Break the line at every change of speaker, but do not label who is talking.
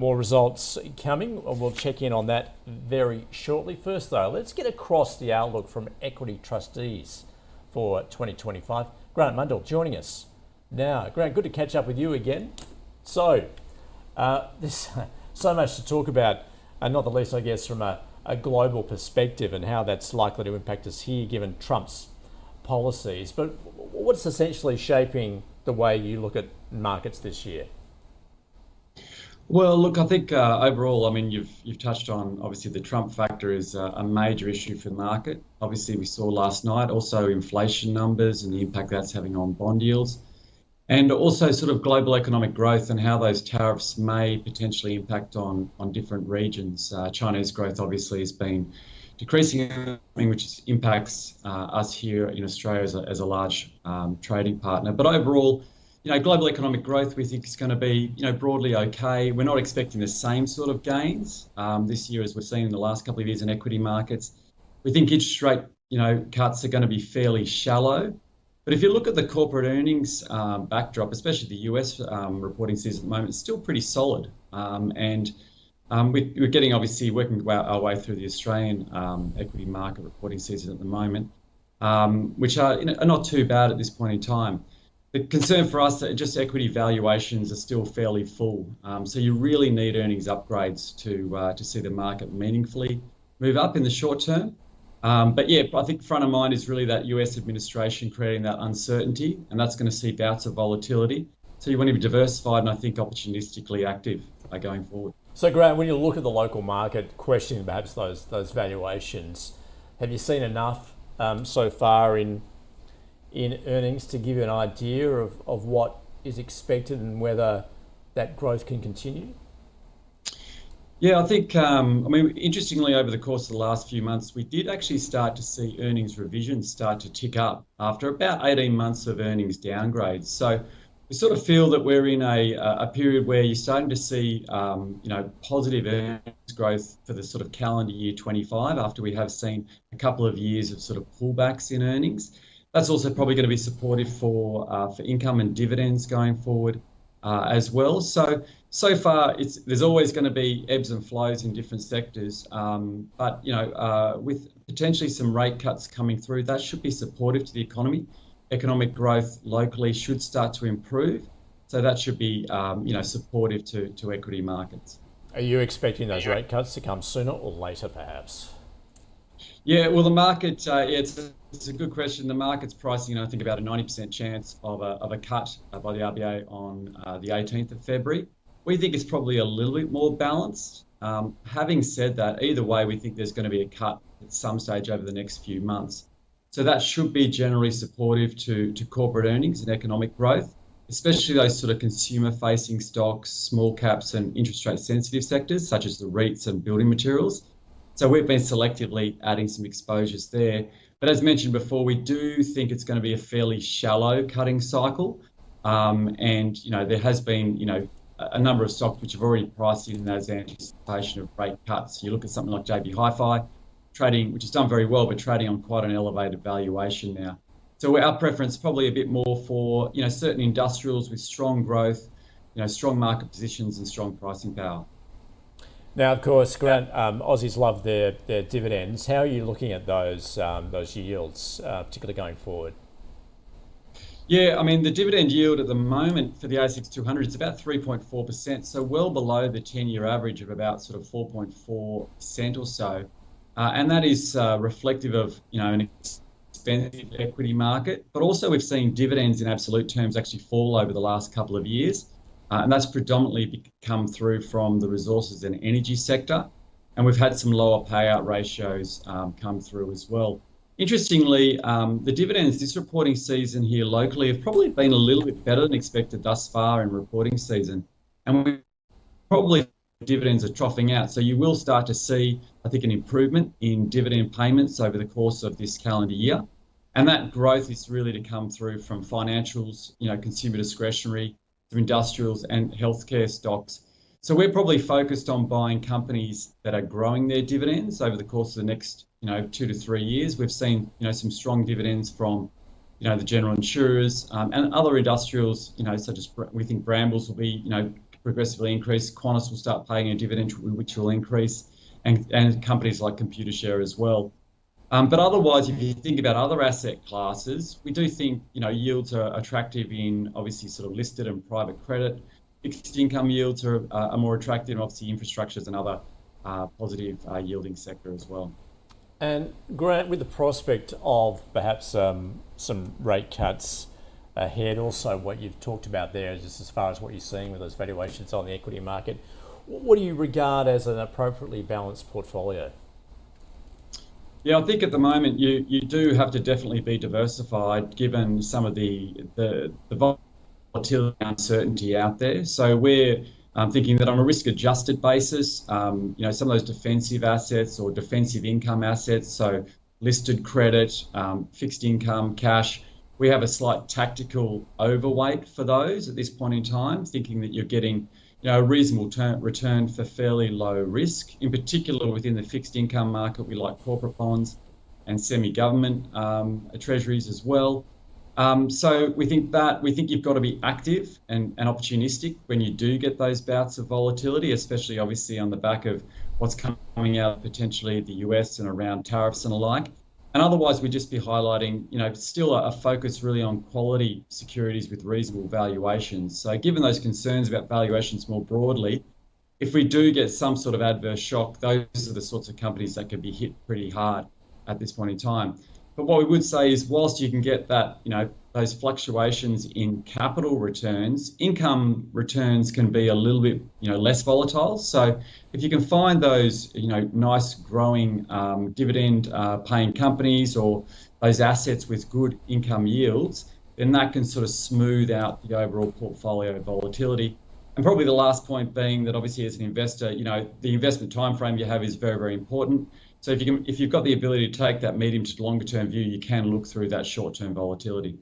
More results coming. We'll check in on that very shortly. First, though, let's get across the outlook from Equity Trustees for 2025. Grant Mundell joining us now. Grant, good to catch up with you again. So, there's so much to talk about, and not the least, I guess, from a global perspective and how that's likely to impact us here, given Trump's policies. But what's essentially shaping the way you look at markets this year?
Well, look, I think overall, I mean, you've touched on obviously the Trump factor is a major issue for the market. Obviously, we saw last night also inflation numbers and the impact that's having on bond yields, and also sort of global economic growth and how those tariffs may potentially impact on different regions. Chinese growth obviously has been decreasing, which impacts us here in Australia as a large trading partner. But overall, global economic growth we think is going to be, broadly okay. We're not expecting the same sort of gains this year as we've seen in the last couple of years in equity markets. We think interest rate, cuts are going to be fairly shallow. But if you look at the corporate earnings backdrop, especially the US reporting season at the moment, it's still pretty solid. We're getting obviously working our way through the Australian equity market reporting season at the moment, which are not too bad at this point in time. The concern for us that just equity valuations are still fairly full. So you really need earnings upgrades to see the market meaningfully move up in the short term. But yeah, I think front of mind is really that US administration creating that uncertainty, and that's going to see bouts of volatility. So you want to be diversified and I think opportunistically active going forward.
So Graham, when you look at the local market, questioning perhaps those valuations, have you seen enough so far in earnings to give you an idea of what is expected and whether that growth can continue?
Yeah, I think, interestingly, over the course of the last few months, we did actually start to see earnings revisions start to tick up after about 18 months of earnings downgrades. So we sort of feel that we're in a period where you're starting to see, positive earnings growth for the sort of calendar year 25 after we have seen a couple of years of sort of pullbacks in earnings. That's also probably going to be supportive for income and dividends going forward as well. So far, there's always going to be ebbs and flows in different sectors, but with potentially some rate cuts coming through, that should be supportive to the economy. Economic growth locally should start to improve, so that should be supportive to equity markets.
Are you expecting those rate cuts to come sooner or later, perhaps?
Yeah, well, the market, it's a good question. The market's pricing, I think, about a 90% chance of a cut by the RBA on the 18th of February. We think it's probably a little bit more balanced. Having said that, either way, we think there's going to be a cut at some stage over the next few months. So that should be generally supportive to corporate earnings and economic growth, especially those sort of consumer-facing stocks, small caps and interest rate sensitive sectors, such as the REITs and building materials. So we've been selectively adding some exposures there. But as mentioned before, we do think it's going to be a fairly shallow cutting cycle. There has been, a number of stocks which have already priced in as anticipation of rate cuts. You look at something like JB Hi-Fi, trading, which has done very well, but trading on quite an elevated valuation now. So our preference probably a bit more for, certain industrials with strong growth, strong market positions and strong pricing power.
Now, of course, Grant, Aussies love their dividends. How are you looking at those yields, particularly going forward?
Yeah, I mean, the dividend yield at the moment for the ASX 200 is about 3.4%, so well below the 10-year average of about sort of 4.4% or so. And that is reflective of, an expensive equity market, but also we've seen dividends in absolute terms actually fall over the last couple of years. And that's predominantly come through from the resources and energy sector. And we've had some lower payout ratios come through as well. Interestingly, the dividends this reporting season here locally have probably been a little bit better than expected thus far in reporting season. And we probably dividends are troughing out. So you will start to see, I think, an improvement in dividend payments over the course of this calendar year. And that growth is really to come through from financials, consumer discretionary, some industrials and healthcare stocks. So we're probably focused on buying companies that are growing their dividends over the course of the next, 2 to 3 years. We've seen, some strong dividends from, the general insurers and other industrials, such as we think Brambles will be, progressively increase. Qantas will start paying a dividend, which will increase, and companies like Computershare as well. But otherwise, if you think about other asset classes, we do think, yields are attractive in obviously sort of listed and private credit. Fixed income yields are more attractive, and obviously infrastructure is another positive yielding sector as well.
And Grant, with the prospect of perhaps some rate cuts ahead, also what you've talked about there, just as far as what you're seeing with those valuations on the equity market, what do you regard as an appropriately balanced portfolio?
Yeah, I think at the moment you do have to definitely be diversified given some of the volatility and uncertainty out there. So we're thinking that on a risk-adjusted basis, some of those defensive assets or defensive income assets, so listed credit, fixed income, cash, we have a slight tactical overweight for those at this point in time, thinking that you're getting a reasonable return for fairly low risk. In particular, within the fixed income market, we like corporate bonds and semi-government treasuries as well. So we think you've got to be active and opportunistic when you do get those bouts of volatility, especially obviously on the back of what's coming out potentially the US and around tariffs and the like. And otherwise, we'd just be highlighting, still a focus really on quality securities with reasonable valuations. So given those concerns about valuations more broadly, if we do get some sort of adverse shock, those are the sorts of companies that could be hit pretty hard at this point in time. But what we would say is, whilst you can get that, those fluctuations in capital returns, income returns can be a little bit, less volatile. So if you can find those, nice growing dividend paying companies or those assets with good income yields, then that can sort of smooth out the overall portfolio volatility. And probably the last point being that obviously as an investor, the investment time frame you have is very, very important. So if you've got the ability to take that medium to longer term view, you can look through that short term volatility.